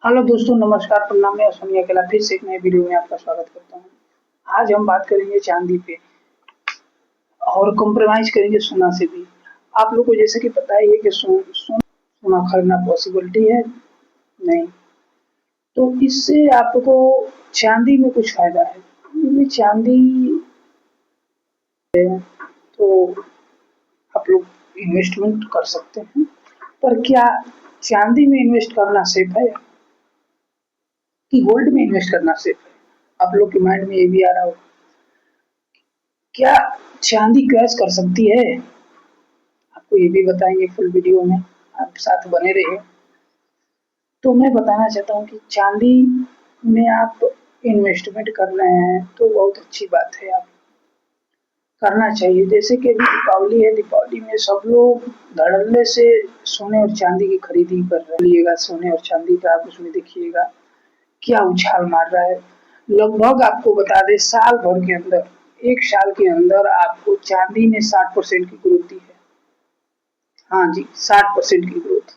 Hello दोस्तों, नमस्कार, प्रणाम। मैं सोनिया अकेला फिर से एक नए वीडियो में आपका स्वागत करता हूँ। आज हम बात करेंगे चांदी पे और कॉम्प्रोमाइज करेंगे सोना से भी। आप लोग को जैसे कि पता ही है कि सोना खरीदना पॉसिबिलिटी है नहीं, तो इससे आपको चांदी में कुछ फायदा है। क्योंकि चांदी तो आप लोग इन्वेस्टमेंट कर सकते हैं, पर क्या चांदी में इन्वेस्ट करना सेफ है कि गोल्ड में इन्वेस्ट करना सेफ है? आप लोग के माइंड में ये भी आ रहा हो, क्या चांदी क्रैश कर सकती है? आपको ये भी बताएंगे फुल वीडियो में, आप साथ बने रहिए। तो मैं बताना चाहता हूँ कि चांदी में आप इन्वेस्टमेंट कर रहे हैं तो बहुत अच्छी बात है, आप करना चाहिए। जैसे कि अभी दीपावली है, दीपावली में सब लोग धड़ल्ले से सोने और चांदी की खरीदी कर रहे हैं। सोने और चांदी का आप उसमें देखिएगा क्या उछाल मार रहा है। लगभग आपको बता दें, साल भर के अंदर, एक साल के अंदर आपको चांदी ने 60% की ग्रोथ दी है। हाँ जी, 60% की ग्रोथ।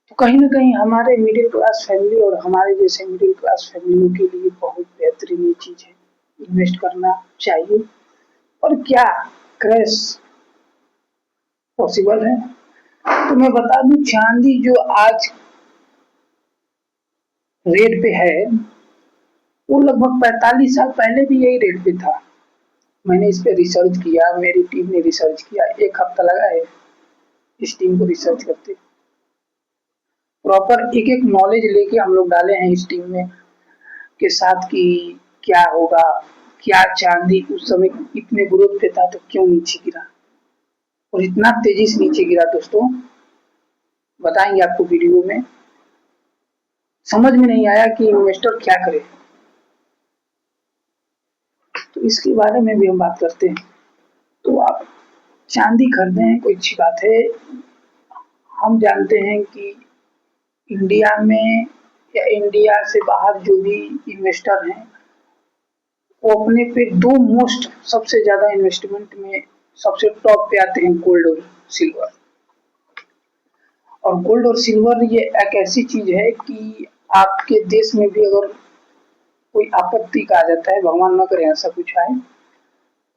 तो कहीं न कहीं हमारे मिडिल क्लास फैमिली और हमारे जैसे मिडिल क्लास फैमिलियों के लिए बहुत बेहतरीन ये चीज़ है, इन्वेस्ट करना चाहिए। और क्या क्रैश पॉसिबल है? तो मैं बता दूं, चांदी जो आज रेट पे है, वो लगभग 45 साल पहले भी यही रेट पे था। मैंने इस पे रिसर्च किया, मेरी टीम ने रिसर्च किया, 1 हफ्ता लगा है इस टीम को रिसर्च करते। प्रॉपर एक-एक नॉलेज लेके हम लोग डाले हैं इस टीम में के साथ कि क्या होगा, क्या चांदी उस समय इतने ग्रोथ पे था तो क्यों नीचे गिरा और इतना तेजी से नीचे गिरा। दोस्तों बताएंगे आपको वीडियो में। समझ में नहीं आया कि इन्वेस्टर क्या करे, तो इसके बारे में भी हम बात करते हैं। तो आप चांदी खरीदें, कोई अच्छी बात है। हम जानते हैं कि इंडिया में या इंडिया से बाहर जो भी इन्वेस्टर हैं, वो अपने पे दो मोस्ट सबसे ज़्यादा इन्वेस्टमेंट में सबसे टॉप पे आते हैं, गोल्ड और सिल्वर। और गोल्ड और सिल्वर ये एक ऐसी चीज़ है कि आपके देश में भी अगर कोई आपत्ति का आ जाता है, भगवान ना करे ऐसा कुछ आए,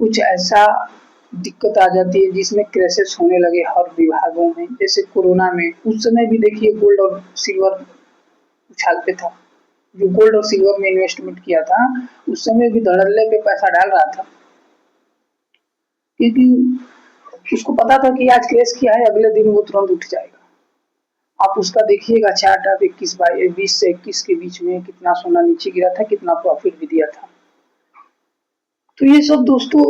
कुछ ऐसा दिक्कत आ जाती है जिसमें क्राइसिस होने लगे हर विभागों में, जैसे कोरोना में, उस समय भी देखिए गोल्ड और सिल्वर उछाल पे था। जो गोल्ड और सिल्वर में इन्वेस्टमेंट किया था, उस समय भी धड़ल्ले पे पैसा डाल रहा था, क्योंकि उसको पता था कि आज क्रैश किया है, अगले दिन वो तुरंत उठ जाएगा। आप उसका देखिएगा चार्ट, आप 20 से 21 के बीच में कितना सोना नीचे गिरा था, कितना प्रॉफिट भी दिया था। तो ये सब दोस्तों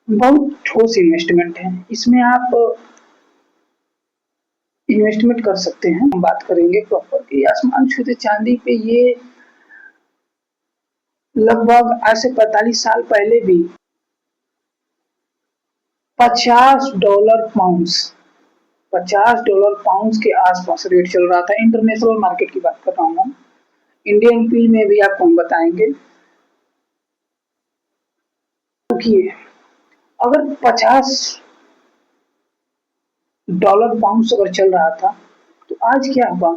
बहुत ठोस इन्वेस्टमेंट है, इसमें आप इन्वेस्टमेंट कर सकते हैं। हम बात करेंगे प्रॉपर कि आसमान छूते चांदी पे ये लगभग आज से 45 साल पहले भी $50 पाउंड्स, $50 के आसपास रेट चल रहा था। इंटरनेशनल मार्केट की बात कर रहा हूँ, इंडियन रुपीज में भी आपको हम बताएंगे। देखिए, अगर $50 पाउंड्स अगर चल रहा था तो आज क्या हुआ,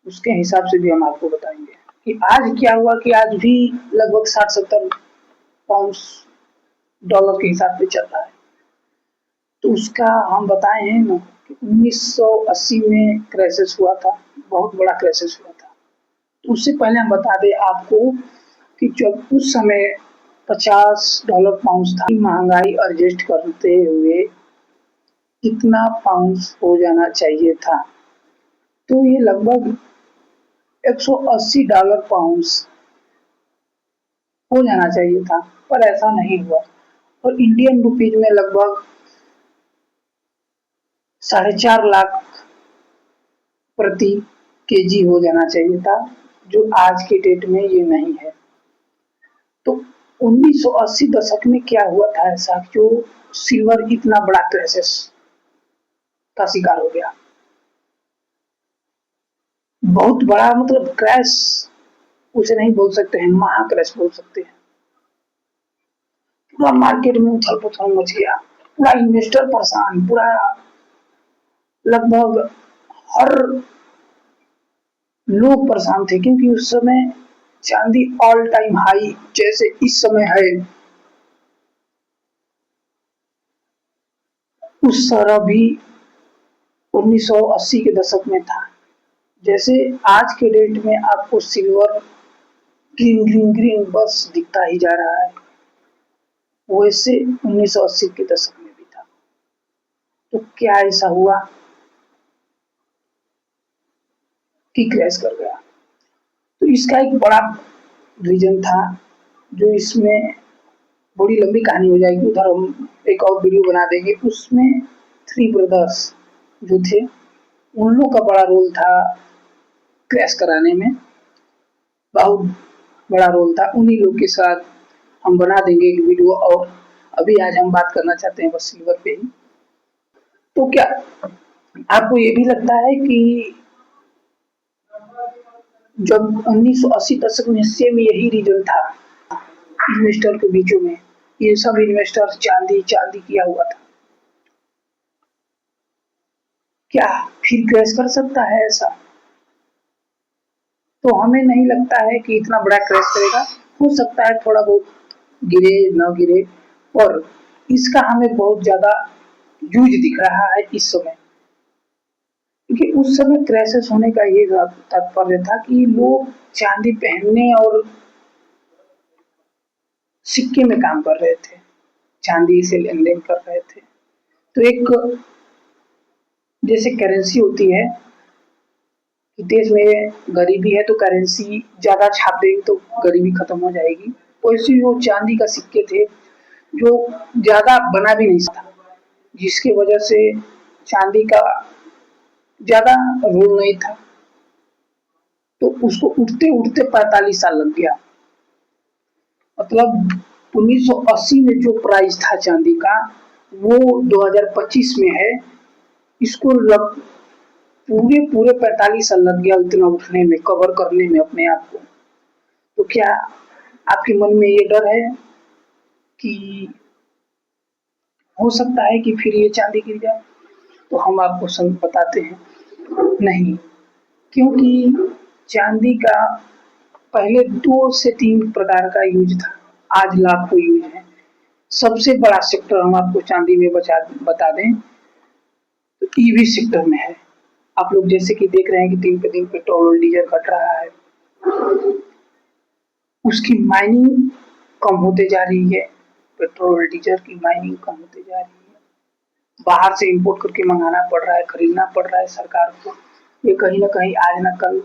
उसके हिसाब से भी हम आपको बताएंगे कि आज क्या हुआ। कि आज भी लगभग 60-70 पाउंड्स डॉलर के हिसाब से चल रहा है। तो उसका हम बताए हैं ना कि 1980 में क्राइसिस हुआ था, बहुत बड़ा क्राइसिस हुआ था। तो उससे पहले हम बता दें आपको कि जब उस समय $50 पाउंड्स था, महंगाई एडजस्ट करते हुए कितना पाउंड्स हो जाना चाहिए था, तो ये लगभग $180 पाउंड्स हो जाना चाहिए था, पर ऐसा नहीं हुआ। और इंडियन रुपीज में लगभग 4.5 लाख प्रति केजी हो जाना चाहिए था, जो आज के डेट में ये नहीं है। तो 1980 दशक में क्या हुआ था ऐसा, जो सिल्वर इतना बड़ा क्राइसिस का शिकार हो गया। बहुत बड़ा मतलब क्रैश उसे नहीं बोल सकते हैं, महा क्रैश बोल सकते हैं। पूरा मार्केट में उथल पुथल मच गया, पूरा इन्वेस्टर परेशान, पूरा लगभग और लोग परेशान थे क्योंकि उस समय चांदी ऑल टाइम हाई जैसे इस समय है, उस तरह भी 1980 के दशक में था। जैसे आज के डेट में आपको सिल्वर ग्रीन ग्रीन ग्रीन बस दिखता ही जा रहा है, वैसे 1980 के दशक में भी था। तो क्या ऐसा हुआ कि क्रैश कर गया? तो इसका एक बड़ा रीजन था, जो इसमें बड़ी लंबी कहानी हो जाएगी, उधर हम एक और वीडियो बना देंगे। उसमें थ्री ब्रदर्स जो थे, उन लोग का बड़ा रोल था क्रैश कराने में, बहुत बड़ा रोल था। उन्हीं लोग के साथ हम बना देंगे एक वीडियो। और अभी आज हम बात करना चाहते हैं बस सिल्वर पे ही। तो क्या आपको ये भी लगता है कि जब 1980 दशक में सेम यही रीजन था इन्वेस्टर के बीचों में, ये सब इन्वेस्टर चांदी चांदी किया हुआ था, क्या फिर क्रैश कर सकता है ऐसा? तो हमें नहीं लगता है कि इतना बड़ा क्रैश करेगा। हो सकता है थोड़ा बहुत गिरे न गिरे, और इसका हमें बहुत ज्यादा यूज दिख रहा है इस समय, क्योंकि उस समय क्रैशेस होने का ये तात्पर्य था कि लोग चांदी पहनने और सिक्के में काम कर रहे थे, चांदी से लेन देन कर रहे थे। तो एक जैसे करेंसी होती है कि देश में गरीबी है तो करेंसी ज्यादा छाप देगी तो गरीबी खत्म हो जाएगी, वैसे वो चांदी का सिक्के थे जो ज्यादा बना भी नहीं सकता, जिसकी वजह से चांदी का ज्यादा रोल नहीं था। तो उसको उठते उठते 45 साल लग गया। मतलब 1980 में जो प्राइस था चांदी का, वो 2025 में है। इसको लग पूरे पूरे 45 साल लग गया उतना उठने में, कवर करने में अपने आप को। तो क्या आपके मन में ये डर है कि हो सकता है कि फिर ये चांदी गिर जाए? तो हम आपको सब बताते हैं, नहीं, क्योंकि चांदी का पहले 2 से 3 प्रकार का यूज था, आज लाखों यूज है। सबसे बड़ा सेक्टर हम आपको चांदी में बता दें तो ईवी सेक्टर में है। आप लोग जैसे कि देख रहे हैं कि दिन पे दिन पेट्रोल और डीजल घट रहा है, उसकी माइनिंग कम होते जा रही है, पेट्रोल डीजल की माइनिंग कम होते जा रही है, बाहर से इंपोर्ट करके मंगाना पड़ रहा है, खरीदना पड़ रहा है सरकार को। ये कहीं ना कहीं आज ना कल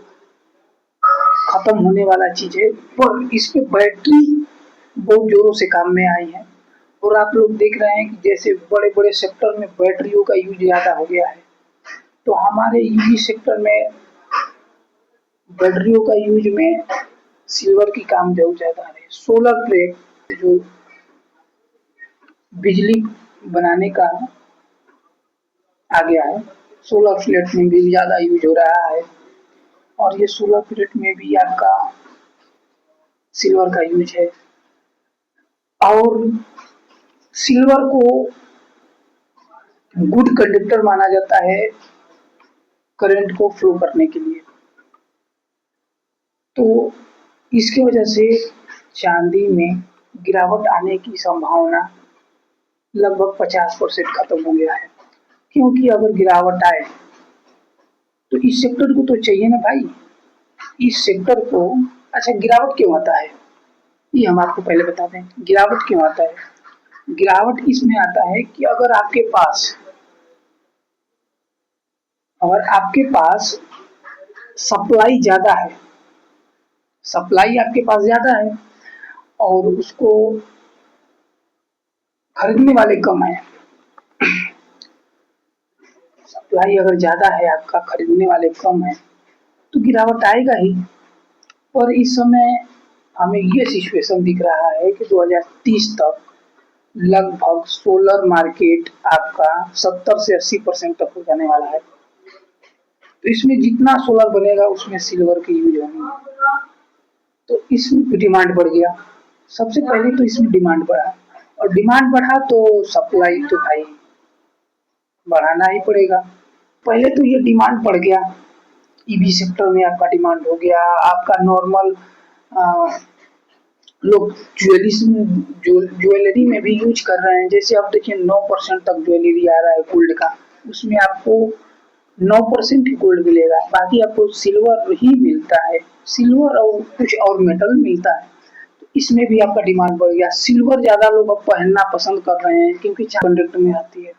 खत्म होने वाला चीज है। पर इस पे बैटरी बहुत जोरों से काम में आई है, और आप लोग देख रहे हैं कि जैसे बड़े बड़े सेक्टर में बैटरियों का यूज ज्यादा हो गया है, तो हमारे ईवी सेक्टर में बैटरियों का यूज में सिल्वर की काम बहुत ज्यादा है। सोलर प्लेट जो बिजली बनाने का आ गया है, सोलर प्लेट में भी ज्यादा यूज हो रहा है, और ये सोलर प्लेट में भी आपका सिल्वर का यूज है। और सिल्वर को गुड कंडक्टर माना जाता है करंट को फ्लो करने के लिए। तो इसकी वजह से चांदी में गिरावट आने की संभावना लगभग 50% खत्म हो गया है। क्योंकि अगर गिरावट आए तो इस सेक्टर को तो चाहिए ना भाई, इस सेक्टर को। अच्छा, गिरावट क्यों आता है ये हम आपको पहले बता दें। गिरावट क्यों आता है? गिरावट इसमें आता है कि अगर आपके पास सप्लाई ज्यादा है, सप्लाई आपके पास ज्यादा है और उसको खरीदने वाले कम है, सप्लाई अगर ज्यादा है आपका, खरीदने वाले कम है, तो गिरावट आएगा ही। और इस समय हमें ये सिचुएशन दिख रहा है कि 2030 तक लगभग सोलर मार्केट आपका 70 से 80% तक हो जाने वाला है। तो इसमें जितना सोलर बनेगा उसमें सिल्वर की यूज होगी, तो इसमें डिमांड बढ़ गया। सबसे पहले तो इसमें डिमांड बढ़ा, और डिमांड बढ़ा तो सप्लाई तो भाई बढ़ाना ही पड़ेगा। पहले तो ये डिमांड बढ़ गया, ईवी सेक्टर में आपका डिमांड हो गया, आपका नॉर्मल लोग ज्वेलरी में भी यूज कर रहे हैं। जैसे आप देखिए 9% तक ज्वेलरी आ रहा है गोल्ड का, उसमें आपको 9% ही गोल्ड मिलेगा, बाकी आपको सिल्वर ही मिलता है, सिल्वर और कुछ और मेटल मिलता है। तो इसमें भी आपका डिमांड बढ़ गया, सिल्वर ज्यादा लोग अब पहनना पसंद कर रहे हैं क्योंकि कंडक्ट में आती है।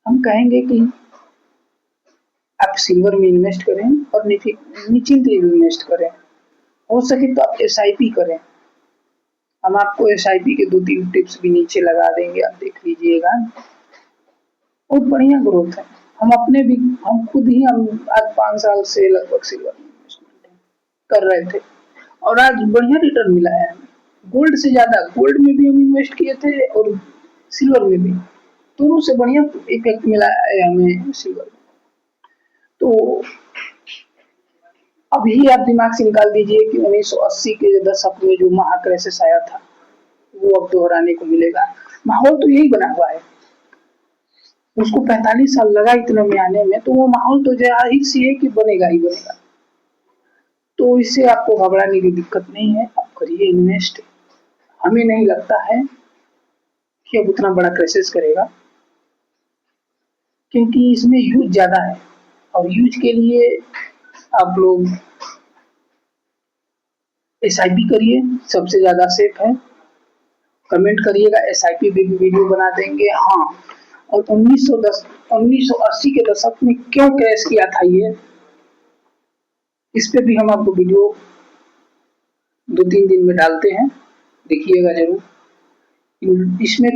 हम कहेंगे कि आप सिल्वर में इन्वेस्ट करें और निश्चिंत इन्वेस्ट करें, हो सके तो आप SIP करें। हम आपको SIP के 2-3 टिप्स भी नीचे लगा देंगे, आप देख लीजिएगा, बहुत बढ़िया ग्रोथ है। हम खुद ही हम आज 5 साल से लगभग सिल्वर में इन्वेस्टमेंट कर रहे थे और आज बढ़िया रिटर्न मिला है हमें, गोल्ड से ज्यादा। गोल्ड में भी हम इन्वेस्ट किए थे और सिल्वर में भी, दोनों से बढ़िया इफेक्ट मिला है हमें सिल्वर में। तो अभी आप दिमाग से निकाल दीजिए कि 1980 के दशक में जो महाक्राइसिस आया था वो अब दोहराने को मिलेगा। माहौल तो यही बना हुआ है, उसको 45 साल लगा इतना में आने में, तो वो माहौल तो जाहिर सी है कि बनेगा ही बनेगा। तो इससे आपको घबराने की दिक्कत नहीं है, आप करिए इन्वेस्ट। हमें नहीं लगता है कि अब उतना बड़ा क्राइसिस करेगा, क्योंकि इसमें यूज ज्यादा है और यूज के लिए आप लोग SIP करिए, सबसे ज्यादा सेफ है। कमेंट करिएगा, SIP भी वीडियो बना देंगे। हाँ, और 1980 के दशक में क्यों क्रैश किया था ये, इस पे भी हम आपको वीडियो 2-3 दिन में डालते हैं, देखिएगा जरूर। इसमें